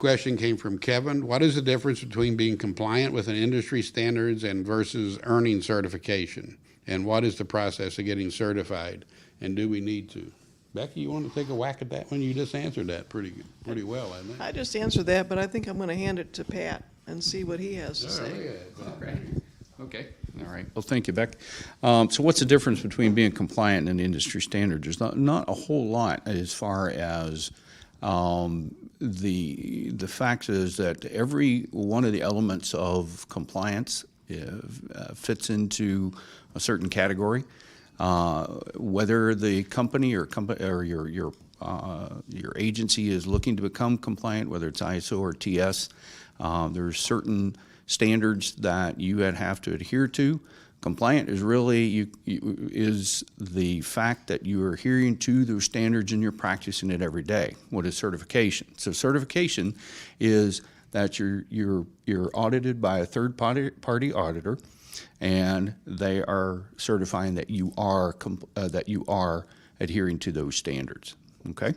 question came from Kevin. What is the difference between being compliant with an industry standards and versus earning certification? And what is the process of getting certified? And do we need to? Becky, you want to take a whack at that one? You just answered that pretty well, I think. I just answered that, but I think I'm going to hand it to Pat and see what he has to say. Okay. All right. Well, thank you, Beck. So what's the difference between being compliant and industry standard? There's not a whole lot as far as the fact is that every one of the elements of compliance fits into a certain category. Whether the company or your agency is looking to become compliant, whether it's ISO or TS, there's certain standards that you have to adhere to. Compliant is really is the fact that you are adhering to those standards and you're practicing it every day. What is certification? So certification is that you're audited by a third party auditor, and they are certifying that you are adhering to those standards. Okay.